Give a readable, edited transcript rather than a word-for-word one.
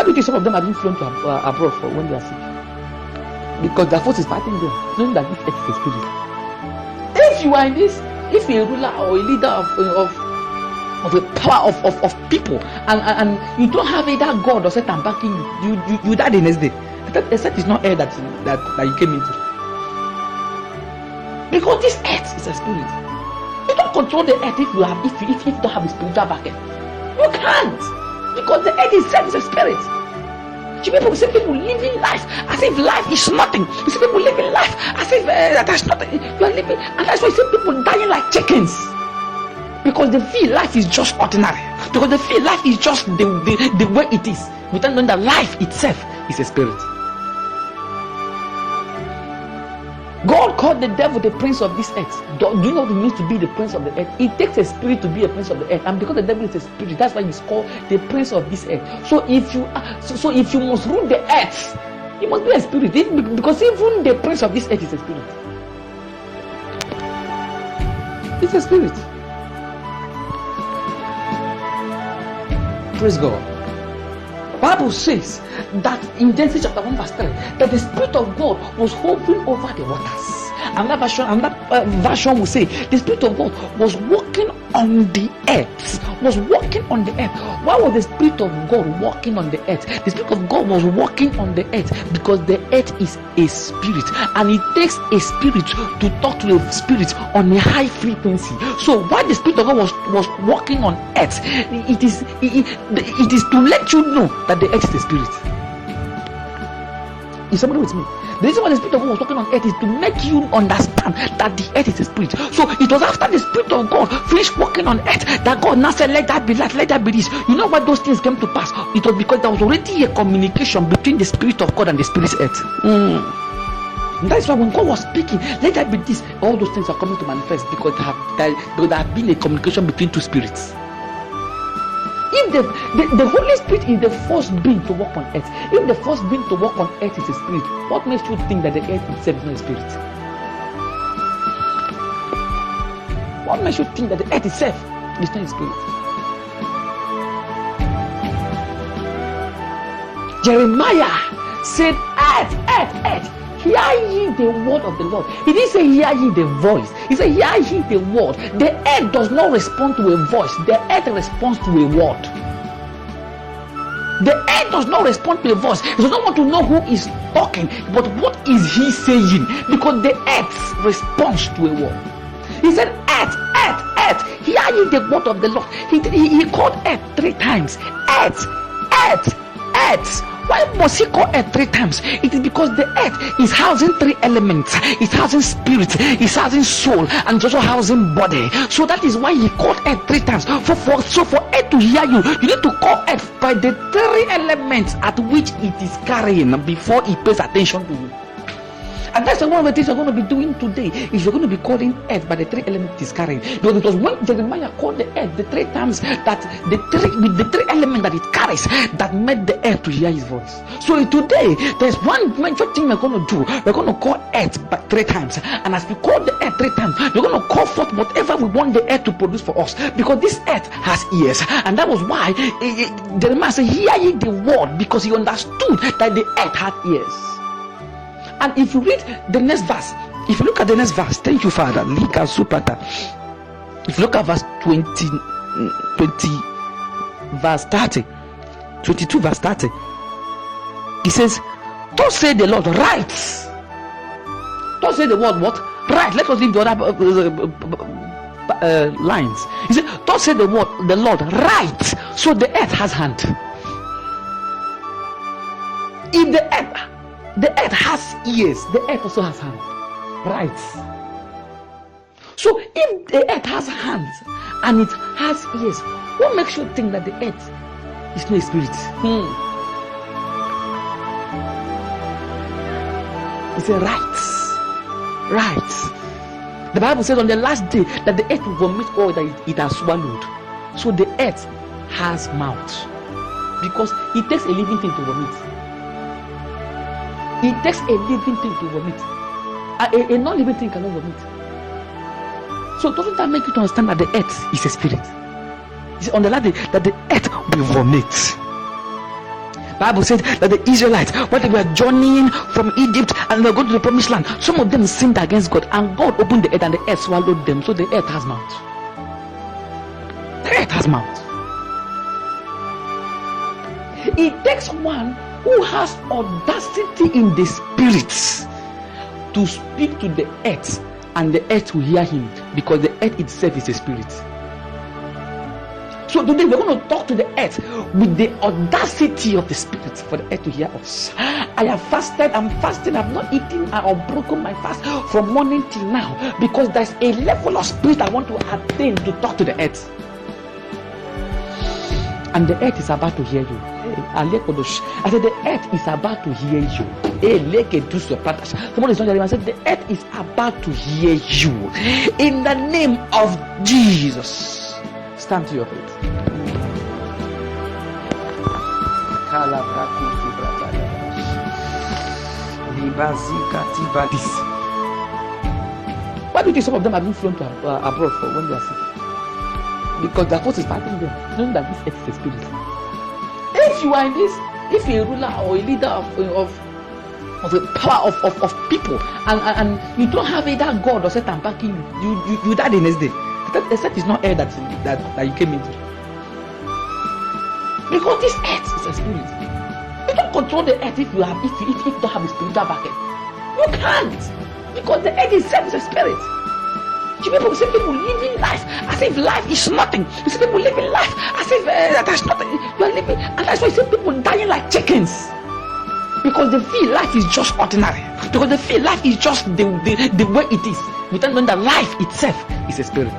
Why do you think some of them are being flown to abroad for when they are sick? Because their force is fighting them, knowing that this earth is a spirit. If you are in this, if you're a ruler or a leader of a power of people, and you don't have either God or Satan backing you die the next day. That except it's not air that you came into. Because this earth is a spirit. You don't control the earth if you don't have a spiritual backing. You can't, because the earth itself is a spirit. You see people living life as if life is nothing. You see people living life as if that's nothing. You are living, and that's why you see people dying like chickens. Because they feel life is just ordinary. Because they feel life is just the way it is, without knowing that life itself is a spirit. God called the devil the prince of this earth. Do you know what it means to be the prince of the earth? It takes a spirit to be a prince of the earth, and because the devil is a spirit, that's why he's called the prince of this earth. So if you must rule the earth, you must be a spirit. Because even the prince of this earth is a spirit. It's a spirit. Praise God. Bible says that in Genesis chapter 1 verse 3 that the Spirit of God was hovering over the waters. Another version will say the Spirit of God was walking on the earth. Why was the Spirit of God walking on the earth? The Spirit of God was walking on the earth because the earth is a spirit, and it takes a spirit to talk to a spirit on a high frequency. So while the Spirit of God was walking on earth, it is to let you know that the earth is a spirit. Is somebody with me? The reason why the Spirit of God was walking on earth is to make you understand that the earth is a spirit. So it was after the Spirit of God finished walking on earth that God now said, let that be light, let that be this. You know why those things came to pass? It was because there was already a communication between the Spirit of God and the Spirit's earth. That's why when God was speaking, let that be this, all those things are coming to manifest because there have been a communication between two spirits. If the Holy Spirit is the first being to walk on earth, if the first being to walk on earth is a spirit, what makes you think that the earth itself is not a spirit? What makes you think that the earth itself is not a spirit? Jeremiah said, earth, hear ye the word of the Lord. He didn't say hear ye the voice. He said hear ye the word. The earth does not respond to a voice. The earth responds to a word. The earth does not respond to a voice. It does not want to know who is talking, but what is he saying? Because the earth responds to a word. He said earth, hear ye the word of the Lord. He called earth 3 times. Earth. Why must he call earth 3 times? It is because the earth is housing 3 elements. It's housing spirit, it's housing soul, and it's also housing body. So that is why he called earth 3 times. So for earth to hear you, you need to call earth by the 3 elements at which it is carrying before it pays attention to you. And that's one of the things you're going to be doing today. Is you're going to be calling earth by the 3 elements it is carrying. Because it was when Jeremiah called the earth the 3 times that with the 3 elements that it carries that made the earth to hear his voice. So today there's one major thing we're going to do. We're going to call earth by 3 times, and as we call the earth 3 times, we're going to call forth whatever we want the earth to produce for us. Because this earth has ears, and that was why Jeremiah said, "Hear ye the word," because he understood that the earth had ears. And if you read the next verse, if you look at the next verse, thank you, Father. If you look at verse 20, verse 30, 22, verse 30, he says, "Don't say the Lord, right." Don't say the word what? Right. Let us leave the other lines. He said, "Don't say the word, the Lord, right." So the earth has hand. If the earth has ears, the earth also has hands, right? So if the earth has hands and it has ears, what makes you think that the earth is not a spirit? It's a right. The Bible says on the last day that the earth will vomit all that it has swallowed. So the earth has mouth because it takes a living thing to vomit. It takes a living thing to vomit. A non-living thing cannot vomit. So doesn't that make you to understand that the earth is a spirit? It's on the last day that the earth will vomit. Bible said that the Israelites, when they were journeying from Egypt and they were going to the promised land, some of them sinned against God, and God opened the earth and the earth swallowed them. So the earth has mouth. The earth has mouth. It takes one who has audacity in the spirit to speak to the earth, and the earth will hear him, because the earth itself is a spirit. So today we're going to talk to the earth with the audacity of the spirit for the earth to hear us. I have fasted, I'm fasting, I've not eaten or broken my fast from morning till now, because there's a level of spirit I want to attain to talk to the earth. And the earth is about to hear you. I said the earth is about to hear you. Somebody is not hearing. I said the earth is about to hear you. In the name of Jesus. Stand to your feet. Why do you think some of them have been flown to abroad for when they are sick? Because the force is fighting them, knowing that this earth is a spirit. If you are in this, if you're a ruler or a leader of a power of people, and you don't have either God or Satan backing you die the next day. The earth is not air that you came into. Because this earth is a spirit. You don't control the earth if you don't have a spiritual backing. You can't, because the earth itself is a spirit. You see people living life as if life is nothing. You see people living life as if there's nothing. You are living, and that's why you see people dying like chickens, because they feel life is just ordinary. Because they feel life is just the way it is, without knowing that life itself is a spirit.